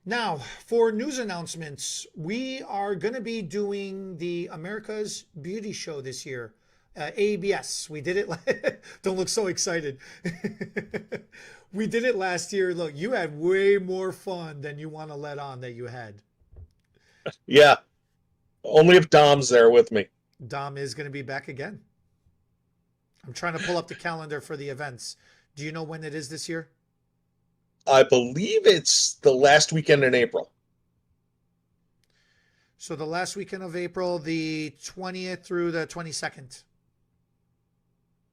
Now, for news announcements, we are going to be doing the America's Beauty Show this year. ABS. We did it. Don't look so excited. We did it last year. Look, you had way more fun than you want to let on that you had. Yeah, only if Dom's there with me. Dom is going to be back again. I'm trying to pull up the calendar for the events. Do you know when it is this year? I believe it's the last weekend in April. So the last weekend of April, the 20th through the 22nd.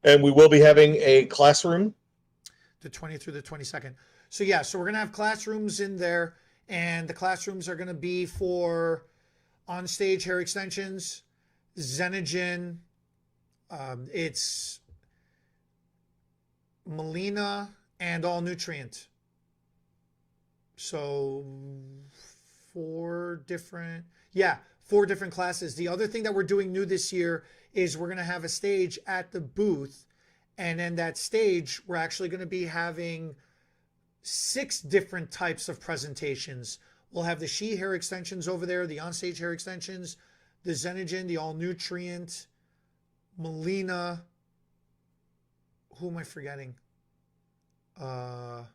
And we will be having a classroom. The 20th through the 22nd. So yeah, so we're going to have classrooms in there, and the classrooms are going to be for on-stage hair extensions, Xenogen, it's Melina, and all nutrient. So four different classes. The other thing that we're doing new this year is we're going to have a stage at the booth, and then that stage we're actually going to be having 6 different types of presentations. We'll have the She hair extensions over there, the onstage hair extensions, the Xenogen, the all nutrient, Melina. Who am I forgetting? Hair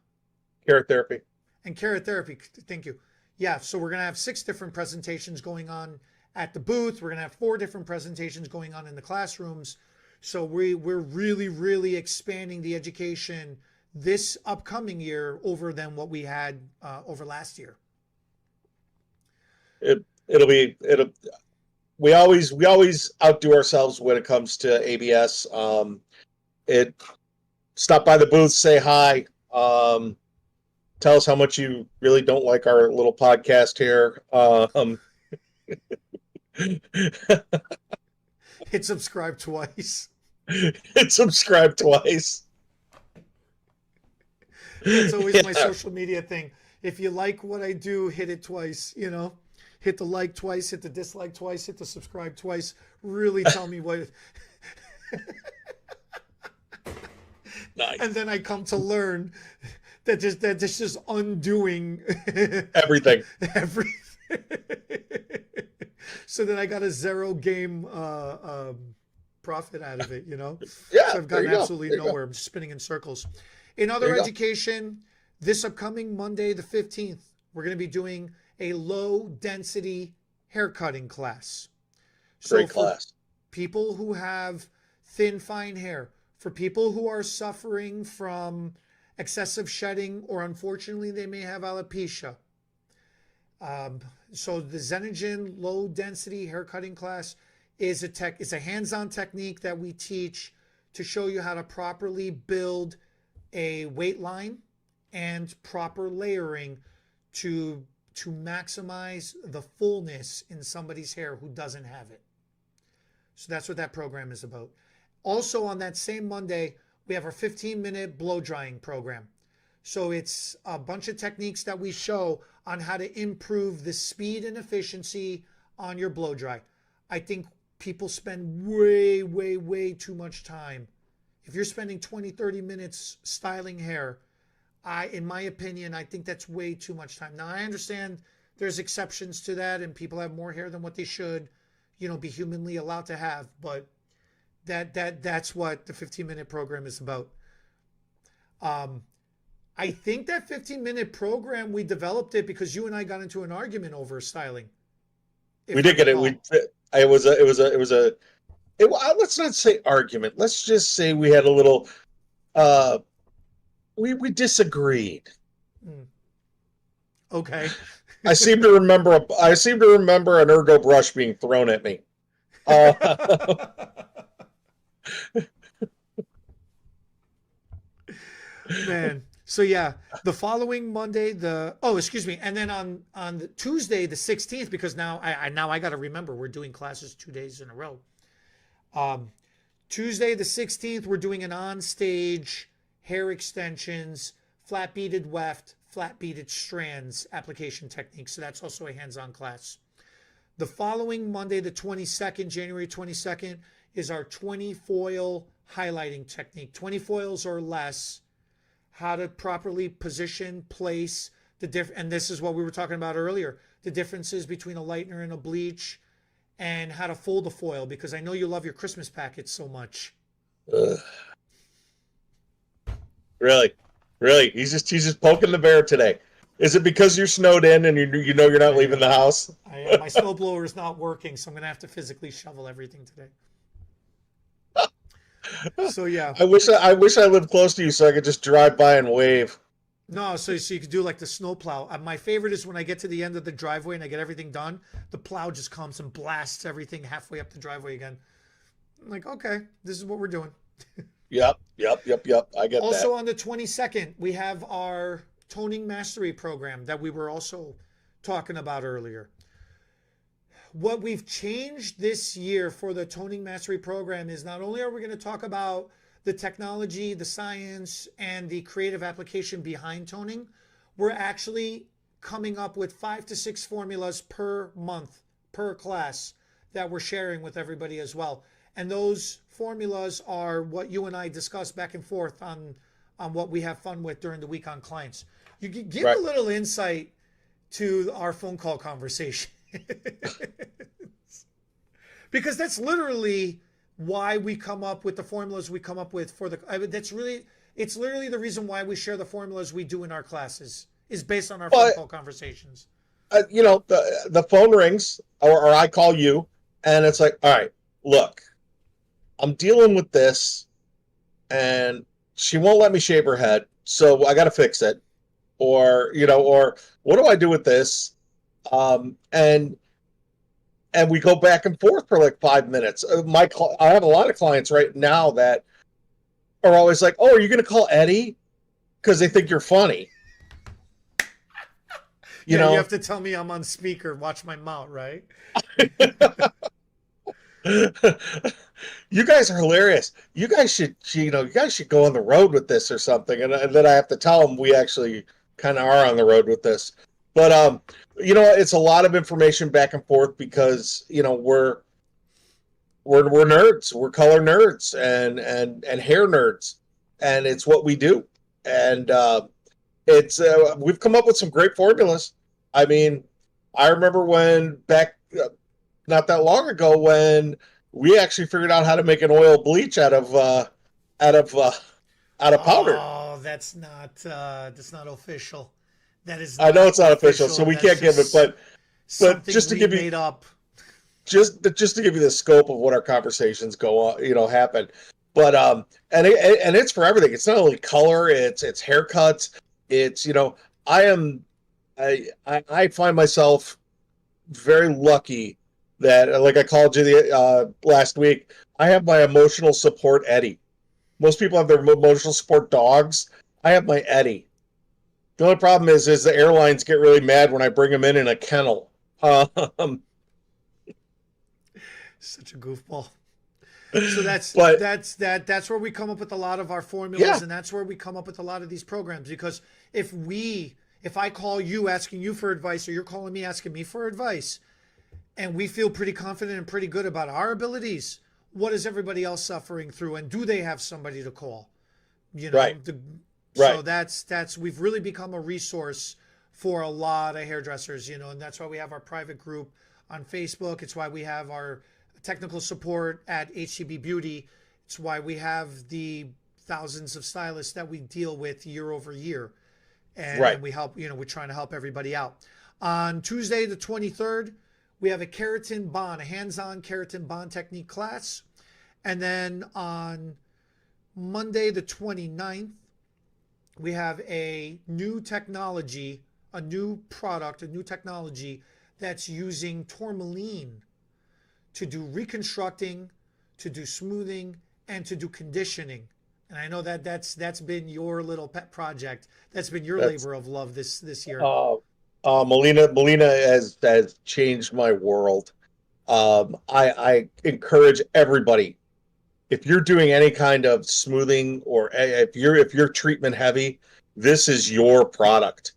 therapy. And Carrot Therapy. Thank you. Yeah, so we're going to have 6 different presentations going on at the booth. We're going to have 4 different presentations going on in the classrooms. So we're really, really expanding the education this upcoming year over than what we had over last year. We always outdo ourselves when it comes to ABS. Stop by the booth, say hi. Tell us how much you really don't like our little podcast here. Hit subscribe twice. Hit subscribe twice. That's always my social media thing. If you like what I do, hit it twice, Hit the like twice, hit the dislike twice, hit the subscribe twice. Really tell me what... Nice. And then I come to learn that this just undoing everything. So then I got a 0 game profit out of it, Yeah, so I've gotten absolutely nowhere. I'm just spinning in circles. In other education, this upcoming Monday the 15th, we're going to be doing a low density haircutting class. Great class. People who have thin, fine hair, for people who are suffering from excessive shedding, or unfortunately they may have alopecia. So the Xenogen low density haircutting class is a hands-on technique that we teach to show you how to properly build a weight line and proper layering to maximize the fullness in somebody's hair who doesn't have it. So that's what that program is about. Also on that same Monday, we have our 15-minute blow drying program. So it's a bunch of techniques that we show on how to improve the speed and efficiency on your blow dry. I think people spend way, way, way too much time. If you're spending 20, 30 minutes styling hair, in my opinion, I think that's way too much time. Now, I understand there's exceptions to that, and people have more hair than what they should, be humanly allowed to have, but that's what the 15-minute program is about. I think that 15-minute program, we developed it because you and I got into an argument over styling. We did get it. Let's not say argument. Let's just say we had a little, we disagreed. Okay. I seem to remember an ergo brush being thrown at me. Man. So yeah, the following Monday, and then on the Tuesday, the 16th, because now I got to remember we're doing classes 2 days in a row. Tuesday the 16th, we're doing an on-stage hair extensions, flat beaded weft, flat beaded strands application technique. So that's also a hands-on class. The following Monday, the 22nd, January 22nd, is our 20 foil highlighting technique. 20 foils or less, how to properly position, place and this is what we were talking about earlier, the differences between a lightener and a bleach, and how to fold the foil, because I know you love your Christmas packets so much. Ugh. Really, really, he's just poking the bear today. Is it because you're snowed in and you know you're not I leaving am. the house? I am. My snowblower is not working, so I'm gonna have to physically shovel everything today. So yeah. I wish I lived close to you so I could just drive by and wave. No, so you could do like the snow plow. My favorite is when I get to the end of the driveway and I get everything done, the plow just comes and blasts everything halfway up the driveway again. I'm like, okay, this is what we're doing. Yep, yep, yep, yep. I get that. Also on the 22nd, we have our toning mastery program that we were also talking about earlier. What we've changed this year for the toning mastery program is not only are we going to talk about the technology, the science, and the creative application behind toning, we're actually coming up with 5 to 6 formulas per month, per class, that we're sharing with everybody as well. And those formulas are what you and I discuss back and forth on what we have fun with during the week on clients. You give Right. a little insight to our phone call conversation. Because that's literally why we come up with the formulas we come up with for the it's literally the reason why we share the formulas we do in our classes is based on our phone Well, call conversations. the phone rings or I call you, and it's like, all right, look, I'm dealing with this, and she won't let me shave her head, so I got to fix it. Or what do I do with this? And we go back and forth for like 5 minutes. I have a lot of clients right now that are always like, "Oh, are you going to call Eddie?" Because they think you're funny. You Yeah, you know, have to tell me I'm on speaker. Watch my mouth, right? you guys are hilarious. You guys should go on the road with this or something. And then I have to tell them we actually kind of are on the road with this. But it's a lot of information back and forth because we're nerds. We're color nerds and hair nerds, and it's what we do. And it's we've come up with some great formulas. I mean, I remember when back not that long ago when we actually figured out how to make an oil bleach out of uh, out of powder. Oh, that's not official. That is I know not it's not official, so official. we That's can't give it, just but something we made up. just to give you the scope of what our conversations go on, happen. But and it's for everything. It's not only color, it's haircuts. It's I am I find myself very lucky that, like I called you the last week, I have my emotional support Eddie. Most people have their emotional support dogs. I have my Eddie. The only problem is the airlines get really mad when I bring them in a kennel. Um, Such a goofball. So but that's where we come up with a lot of our yeah, formulas, and that's where we come up with a lot of these programs. Because if I call you asking you for advice, or you're calling me asking me for advice, and we feel pretty confident and pretty good about our abilities, what is everybody else suffering through, and do they have somebody to call? You know, right, so right, that's we've really become a resource for a lot of hairdressers, and that's why we have our private group on Facebook. It's why we have our technical support at HCB Beauty. It's why we have the thousands of stylists that we deal with year over year, and right. we help. We're trying to help everybody out. On Tuesday the 23rd, we have a keratin bond, a hands-on keratin bond technique class, and then on Monday the 29th, we have a new technology, a new product, a new technology that's using tourmaline to do reconstructing, to do smoothing, and to do conditioning. And I know that that's been your little pet project. That's been your That's labor of love this year. Melina has changed my world. I encourage everybody, if you're doing any kind of smoothing or if you're treatment heavy, this is your product.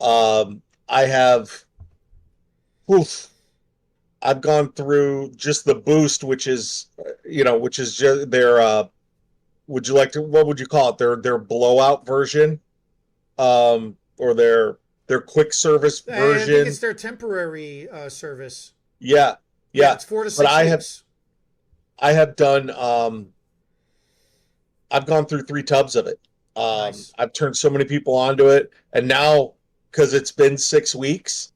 I have, oof, I've gone through just the boost, which is just their. Would you like to? What would you call it? Their blowout version, or their their quick service I think it's version. their temporary service. Yeah, Yeah, yeah. it's 4 to But 6 weeks. I have done I've gone through 3 tubs of it. Nice. I've turned so many people onto it, and now because it's been 6 weeks,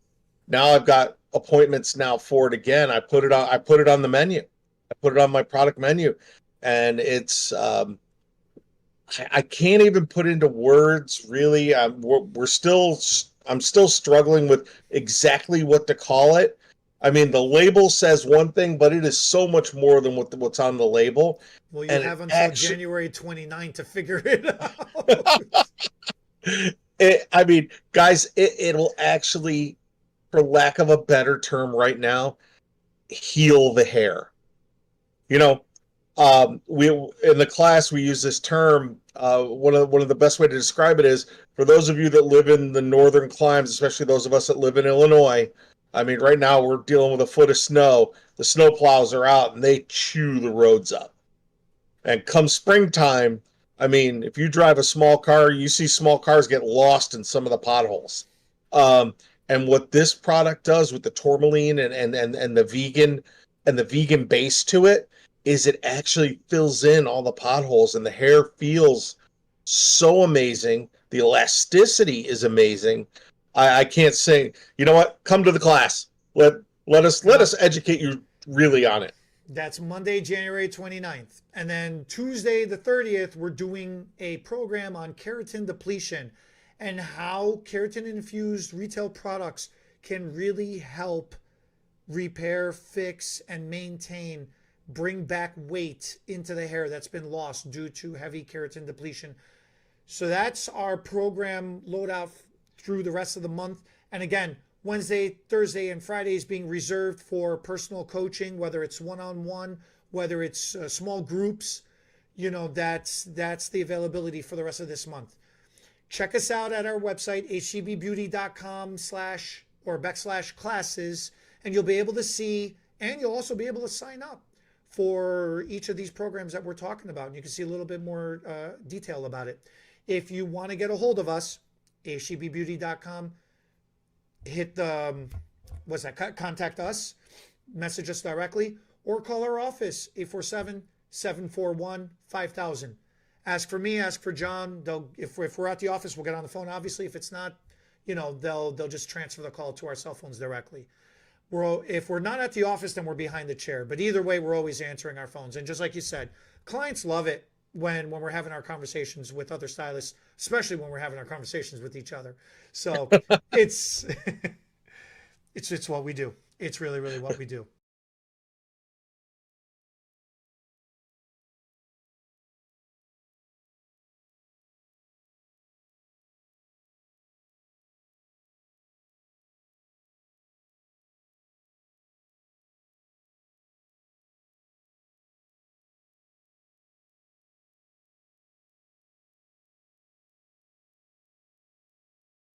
now I've got appointments now for it again. I put it on the menu. I put it on my product menu, and it's I can't even put into words really. I'm still struggling with exactly what to call it. I mean, the label says one thing, but it is so much more than what's on the label. Well, you And have it until actually, January 29th to figure it out. I mean, guys, it'll actually, for lack of a better term right now, heal the hair. You know, we in the class we use this term. One of the best way to describe it is for those of you that live in the northern climes, especially those of us that live in Illinois. I mean, right now we're dealing with a foot of snow. The snow plows are out and they chew the roads up. And come springtime, I mean, if you drive a small car, you see small cars get lost in some of the potholes. Um, and what this product does with the tourmaline and the vegan base to it is it actually fills in all the potholes and the hair feels so amazing. The elasticity is amazing. I can't say, you know what? Come to the class. Let us educate you really on it. That's Monday, January 29th. And then Tuesday, the 30th, we're doing a program on keratin depletion and how keratin infused retail products can really help repair, fix, and maintain, bring back weight into the hair that's been lost due to heavy keratin depletion. So that's our program loadout through the rest of the month. And again, Wednesday, Thursday, and Friday is being reserved for personal coaching, whether it's one-on-one, whether it's small groups. That's the availability for the rest of this month. Check us out at our website, hcbbeauty.com/ or /classes, and you'll be able to see, and you'll also be able to sign up for each of these programs that we're talking about. And you can see a little bit more detail about it. If you want to get a hold of us, hcbbeauty.com, hit the, contact us, message us directly, or call our office, 847-741-5000. Ask for me, ask for John. If we're at the office, we'll get on the phone. Obviously, if it's not, they'll just transfer the call to our cell phones directly. If we're not at the office, then we're behind the chair. But either way, we're always answering our phones. And just like you said, clients love it when we're having our conversations with other stylists, especially when we're having our conversations with each other. So it's it's what we do. It's really, really what we do.